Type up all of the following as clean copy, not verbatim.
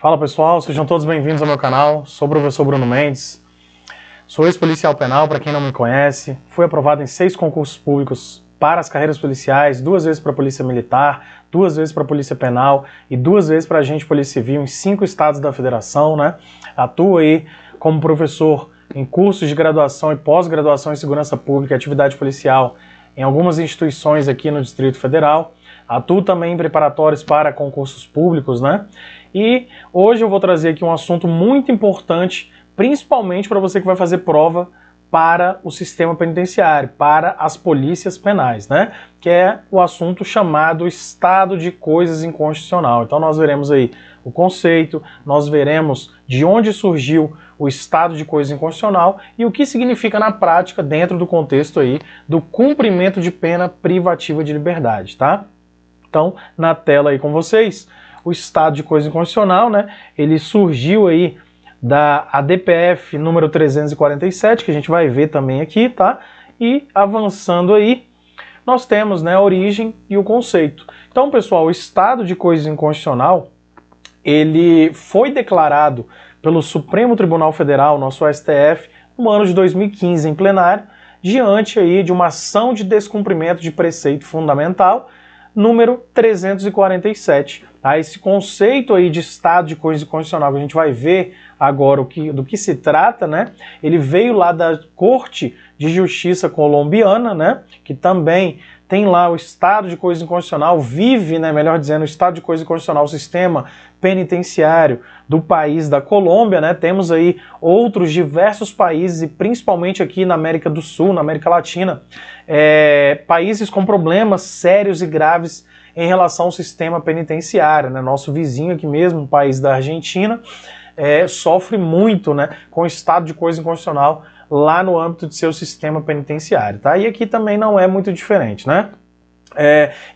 Fala pessoal, sejam todos bem-vindos ao meu canal. Sou o professor Bruno Mendes, sou ex-policial penal, para quem não me conhece. Fui aprovado em 6 concursos públicos para as carreiras policiais, 2 vezes para a Polícia Militar, 2 vezes para a Polícia Penal e 2 vezes para agente Polícia Civil em 5 estados da federação, né? Atuo aí como professor em cursos de graduação e pós-graduação em segurança pública e atividade policial em algumas instituições aqui no Distrito Federal. Atuo também em preparatórios para concursos públicos, né? E hoje eu vou trazer aqui um assunto muito importante, principalmente para você que vai fazer prova para o sistema penitenciário, para as polícias penais, né? Que é o assunto chamado estado de coisas inconstitucional. Então nós veremos aí o conceito, nós veremos de onde surgiu o estado de coisas inconstitucional e o que significa na prática dentro do contexto aí do cumprimento de pena privativa de liberdade, tá? Então, na tela aí com vocês, o estado de coisa inconstitucional, né? Ele surgiu aí da ADPF número 347, que a gente vai ver também aqui, tá? E avançando aí, nós temos, né, a origem e o conceito. Então, pessoal, o estado de coisa inconstitucional, ele foi declarado pelo Supremo Tribunal Federal, nosso STF, no ano de 2015 em plenário, diante aí de uma ação de descumprimento de preceito fundamental, número 347. Tá? Esse conceito aí de estado de coisa inconstitucional que a gente vai ver agora do que se trata, né? Ele veio lá da Corte de Justiça colombiana, né? Que também tem lá o estado de coisa inconstitucional, vive, né, melhor dizendo, o estado de coisa inconstitucional, o sistema penitenciário do país da Colômbia, né? Temos aí outros diversos países, e principalmente aqui na América do Sul, na América Latina, países com problemas sérios e graves em relação ao sistema penitenciário, né? Nosso vizinho aqui mesmo, o país da Argentina, sofre muito, né, com o estado de coisa inconstitucional lá no âmbito de seu sistema penitenciário, tá? E aqui também não é muito diferente, né?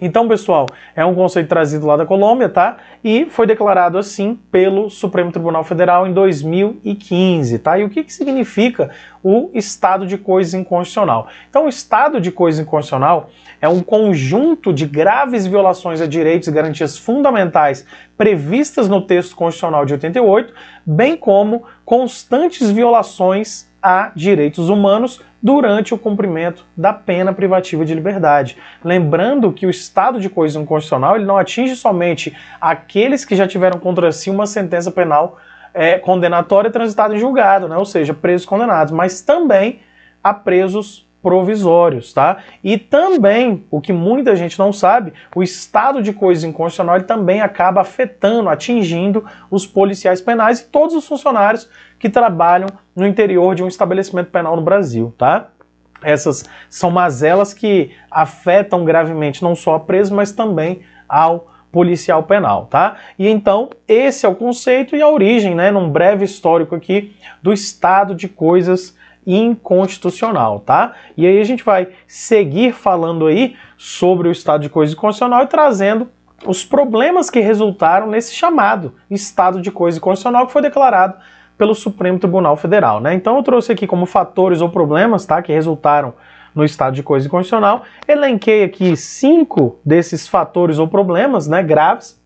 Então, pessoal, é um conceito trazido lá da Colômbia, tá? E foi declarado assim pelo Supremo Tribunal Federal em 2015, tá? E o que significa o estado de coisa inconstitucional? Então, o estado de coisa inconstitucional é um conjunto de graves violações a direitos e garantias fundamentais previstas no texto constitucional de 88, bem como constantes violações a direitos humanos durante o cumprimento da pena privativa de liberdade. Lembrando que o estado de coisa inconstitucional ele não atinge somente aqueles que já tiveram contra si uma sentença penal condenatória transitada em julgado, né? Ou seja, presos condenados, mas também a presos provisórios, tá? E também, o que muita gente não sabe, o estado de coisa inconstitucional ele também acaba afetando, atingindo os policiais penais e todos os funcionários que trabalham no interior de um estabelecimento penal no Brasil, tá? Essas são mazelas que afetam gravemente não só a preso, mas também ao policial penal, tá? E então, esse é o conceito e a origem, né, num breve histórico aqui, do estado de coisas inconstitucional, tá? E aí a gente vai seguir falando aí sobre o estado de coisa inconstitucional e trazendo os problemas que resultaram nesse chamado estado de coisa inconstitucional que foi declarado pelo Supremo Tribunal Federal, né? Então eu trouxe aqui como fatores ou problemas, tá, que resultaram no estado de coisa inconstitucional, elenquei aqui 5 desses fatores ou problemas, né, graves.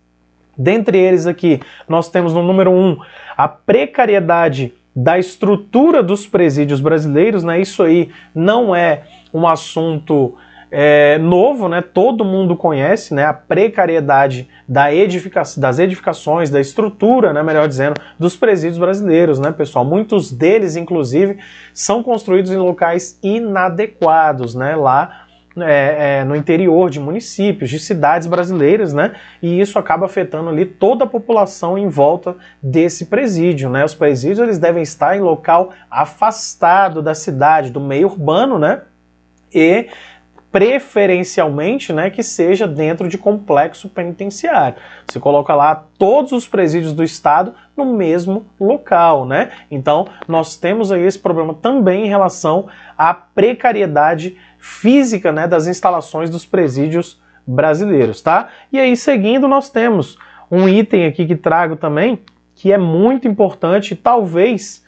Dentre eles aqui, nós temos no número 1, a precariedade da estrutura dos presídios brasileiros, né? Isso aí não é um assunto novo, né? Todo mundo conhece, né? A precariedade das edificações, da estrutura, né? Melhor dizendo, dos presídios brasileiros, né, pessoal? Muitos deles, inclusive, são construídos em locais inadequados, né? Lá no interior de municípios, de cidades brasileiras, né? E isso acaba afetando ali toda a população em volta desse presídio, né? Os presídios eles devem estar em local afastado da cidade, do meio urbano, né? E preferencialmente, né, que seja dentro de complexo penitenciário. Você coloca lá todos os presídios do estado no mesmo local, né? Então, nós temos aí esse problema também em relação à precariedade física, né, das instalações dos presídios brasileiros, tá? E aí, seguindo, nós temos um item aqui que trago também, que é muito importante, talvez,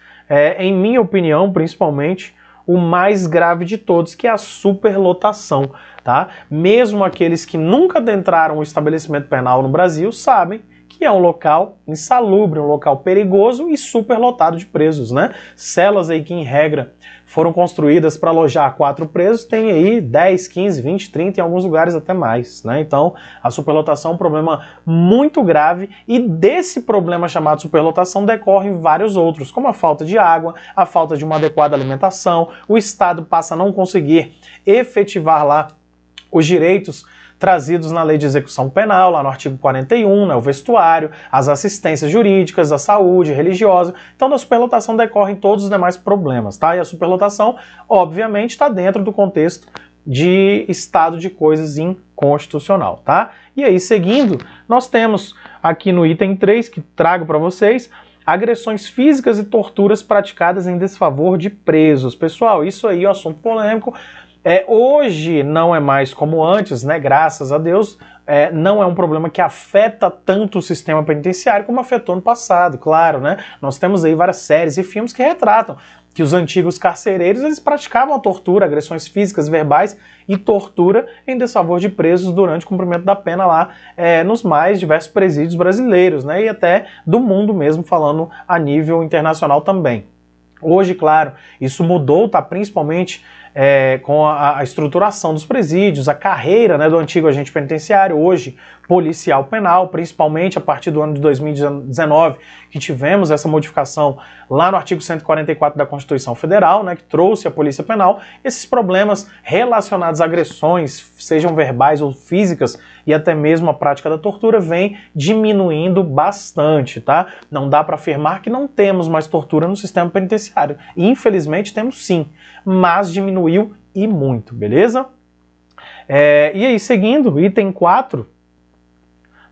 em minha opinião, principalmente, o mais grave de todos, que é a superlotação, tá? Mesmo aqueles que nunca adentraram o estabelecimento penal no Brasil sabem que que é um local insalubre, um local perigoso e superlotado de presos, né? Celas aí que, em regra, foram construídas para alojar 4 presos, tem aí 10, 15, 20, 30, em alguns lugares até mais, né? Então, a superlotação é um problema muito grave, e desse problema chamado superlotação decorrem vários outros, como a falta de água, a falta de uma adequada alimentação, o Estado passa a não conseguir efetivar lá os direitos trazidos na Lei de Execução Penal, lá no artigo 41, né, o vestuário, as assistências jurídicas, a saúde religiosa. Então, da superlotação decorrem todos os demais problemas, tá? E a superlotação, obviamente, está dentro do contexto de estado de coisas inconstitucional, tá? E aí, seguindo, nós temos aqui no item 3, que trago para vocês, agressões físicas e torturas praticadas em desfavor de presos. Pessoal, isso aí é um assunto polêmico. Hoje não é mais como antes, né? Graças a Deus, não é um problema que afeta tanto o sistema penitenciário como afetou no passado, claro, né? Nós temos aí várias séries e filmes que retratam que os antigos carcereiros, eles praticavam a tortura, agressões físicas, verbais e tortura em desfavor de presos durante o cumprimento da pena lá nos mais diversos presídios brasileiros, né? E até do mundo mesmo, falando a nível internacional também. Hoje, claro, isso mudou, tá? Principalmente com a estruturação dos presídios, a carreira, né, do antigo agente penitenciário, hoje policial penal, principalmente a partir do ano de 2019, que tivemos essa modificação lá no artigo 144 da Constituição Federal, né, que trouxe a polícia penal. Esses problemas relacionados a agressões, sejam verbais ou físicas, e até mesmo a prática da tortura, vem diminuindo bastante, tá? Não dá para afirmar que não temos mais tortura no sistema penitenciário. Infelizmente temos sim, mas diminuiu e muito, beleza? E aí, seguindo, item 4,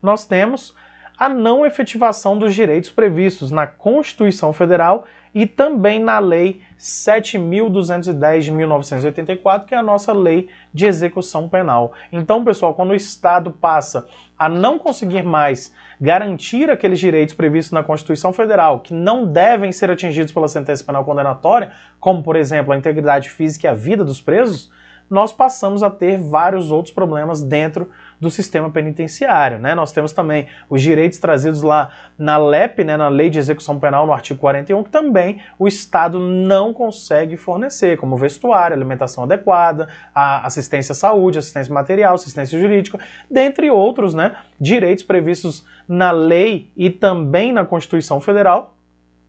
nós temos a não efetivação dos direitos previstos na Constituição Federal e também na Lei 7.210 de 1984, que é a nossa Lei de Execução Penal. Então, pessoal, quando o Estado passa a não conseguir mais garantir aqueles direitos previstos na Constituição Federal, que não devem ser atingidos pela sentença penal condenatória, como, por exemplo, a integridade física e a vida dos presos, nós passamos a ter vários outros problemas dentro do sistema penitenciário, né? Nós temos também os direitos trazidos lá na LEP, né, na Lei de Execução Penal, no artigo 41, que também o Estado não consegue fornecer, como vestuário, alimentação adequada, a assistência à saúde, assistência material, assistência jurídica, dentre outros, né, direitos previstos na lei e também na Constituição Federal,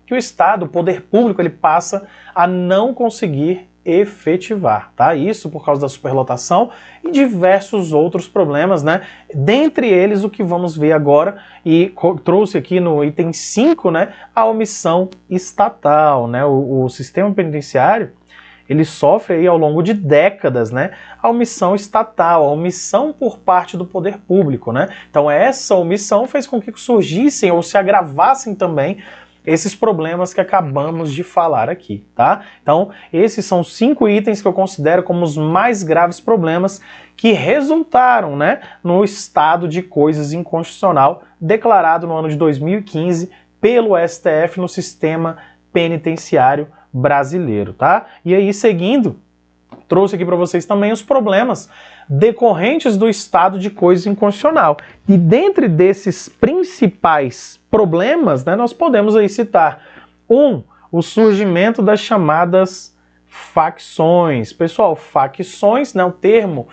que o Estado, o poder público, ele passa a não conseguir efetivar, tá? Isso por causa da superlotação e diversos outros problemas, né? Dentre eles, o que vamos ver agora, e trouxe aqui no item 5, né? A omissão estatal, né? O sistema penitenciário, ele sofre aí ao longo de décadas, né? A omissão estatal, a omissão por parte do poder público, né? Então essa omissão fez com que surgissem ou se agravassem também esses problemas que acabamos de falar aqui, tá? Então, esses são 5 itens que eu considero como os mais graves problemas que resultaram, né, no estado de coisas inconstitucional declarado no ano de 2015 pelo STF no sistema penitenciário brasileiro, tá? E aí, seguindo, trouxe aqui para vocês também os problemas decorrentes do estado de coisas inconstitucional. E dentre desses principais problemas, né, nós podemos aí citar o surgimento das chamadas facções. Pessoal, facções, né, um termo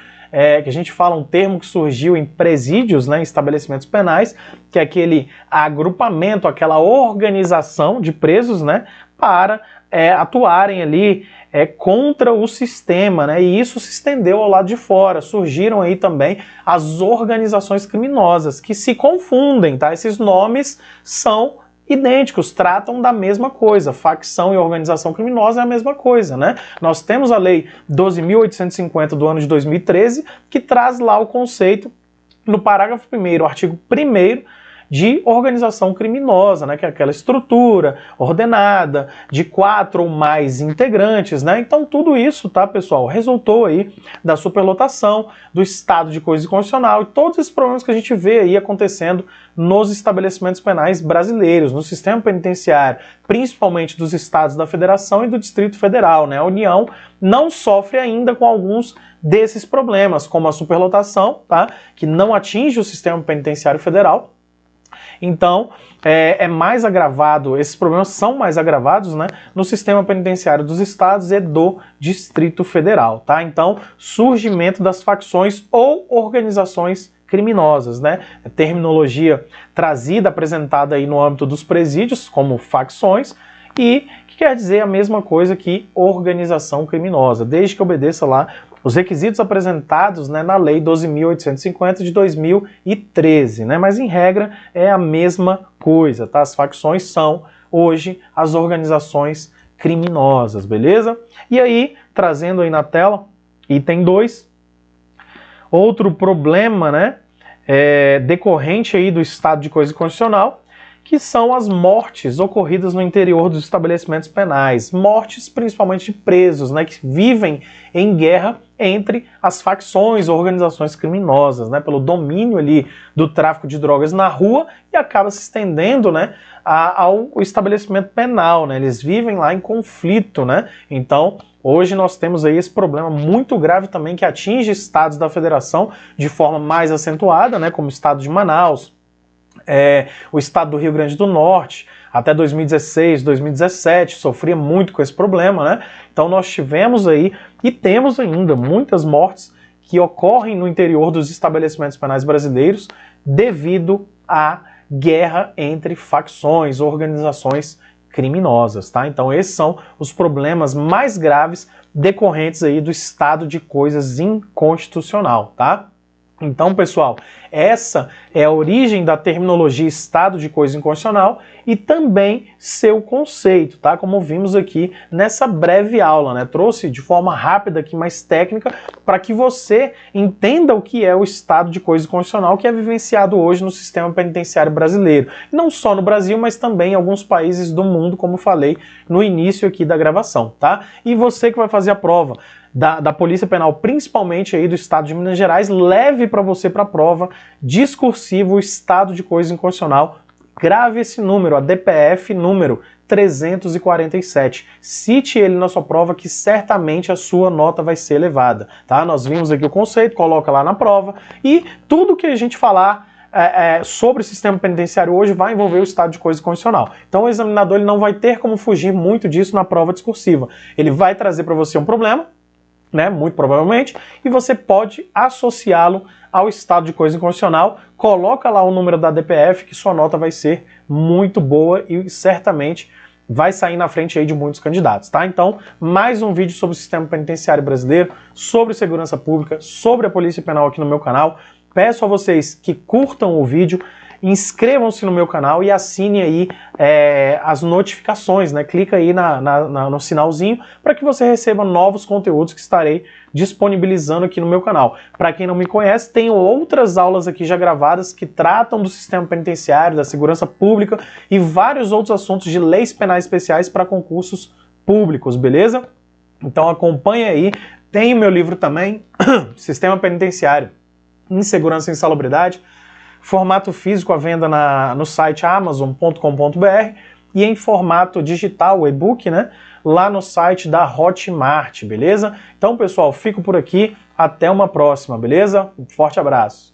que a gente fala, um termo que surgiu em presídios, né, em estabelecimentos penais, que é aquele agrupamento, aquela organização de presos, né, para atuarem ali contra o sistema, né? E isso se estendeu ao lado de fora. Surgiram aí também as organizações criminosas, que se confundem, tá? Esses nomes são idênticos, tratam da mesma coisa. Facção e organização criminosa é a mesma coisa, né? Nós temos a Lei 12.850 do ano de 2013, que traz lá o conceito, no parágrafo 1º, artigo 1º, de organização criminosa, né, que é aquela estrutura ordenada de 4 ou mais integrantes, né? Então tudo isso, tá, pessoal, resultou aí da superlotação, do estado de coisa inconstitucional e todos esses problemas que a gente vê aí acontecendo nos estabelecimentos penais brasileiros, no sistema penitenciário, principalmente dos estados da Federação e do Distrito Federal, né? A União não sofre ainda com alguns desses problemas, como a superlotação, tá, que não atinge o sistema penitenciário federal, Então, é mais agravado, esses problemas são mais agravados, né, no sistema penitenciário dos estados e do Distrito Federal, tá? Então, surgimento das facções ou organizações criminosas, né? Terminologia trazida, apresentada aí no âmbito dos presídios, como facções, e que quer dizer a mesma coisa que organização criminosa, desde que obedeça lá os requisitos apresentados, né, na Lei 12.850 de 2013, né, mas em regra é a mesma coisa, tá? As facções são hoje as organizações criminosas, beleza? E aí, trazendo aí na tela, item 2, outro problema, né, decorrente aí do estado de coisa constitucional, que são as mortes ocorridas no interior dos estabelecimentos penais, mortes principalmente de presos, né, que vivem em guerra entre as facções, organizações criminosas, né, pelo domínio ali do tráfico de drogas na rua e acaba se estendendo, né, ao estabelecimento penal, né, eles vivem lá em conflito, né, então hoje nós temos aí esse problema muito grave também que atinge estados da federação de forma mais acentuada, né, como o estado de Manaus, o estado do Rio Grande do Norte, até 2016, 2017, sofria muito com esse problema, né? Então nós tivemos aí, e temos ainda, muitas mortes que ocorrem no interior dos estabelecimentos penais brasileiros devido à guerra entre facções, organizações criminosas, tá? Então esses são os problemas mais graves decorrentes aí do estado de coisas inconstitucional, tá? Então, pessoal, essa é a origem da terminologia estado de coisa inconstitucional e também seu conceito, tá? Como vimos aqui nessa breve aula, né? Trouxe de forma rápida aqui, mais técnica, para que você entenda o que é o estado de coisa inconstitucional que é vivenciado hoje no sistema penitenciário brasileiro. Não só no Brasil, mas também em alguns países do mundo, como falei no início aqui da gravação, tá? E você que vai fazer a prova da Polícia Penal, principalmente aí do estado de Minas Gerais, leve para você para a prova discursivo estado de coisa inconstitucional. Grave esse número, a DPF número 347. Cite ele na sua prova que certamente a sua nota vai ser elevada, tá? Nós vimos aqui o conceito, coloca lá na prova e tudo que a gente falar sobre o sistema penitenciário hoje vai envolver o estado de coisa constitucional. Então o examinador ele não vai ter como fugir muito disso na prova discursiva. Ele vai trazer para você um problema, né, muito provavelmente, e você pode associá-lo ao estado de coisa inconstitucional, coloca lá o número da DPF que sua nota vai ser muito boa e certamente vai sair na frente aí de muitos candidatos, tá? Então, mais um vídeo sobre o sistema penitenciário brasileiro, sobre segurança pública, sobre a Polícia Penal aqui no meu canal. Peço a vocês que curtam o vídeo, inscrevam-se no meu canal e assine aí as notificações, né? Clica aí no sinalzinho para que você receba novos conteúdos que estarei disponibilizando aqui no meu canal. Para quem não me conhece, tenho outras aulas aqui já gravadas que tratam do sistema penitenciário, da segurança pública e vários outros assuntos de leis penais especiais para concursos públicos, beleza? Então acompanha aí. Tem o meu livro também, Sistema Penitenciário, Insegurança e Insalubridade, formato físico à venda no site amazon.com.br e em formato digital, e-book, né, lá no site da Hotmart, beleza? Então, pessoal, fico por aqui, até uma próxima, beleza? Um forte abraço!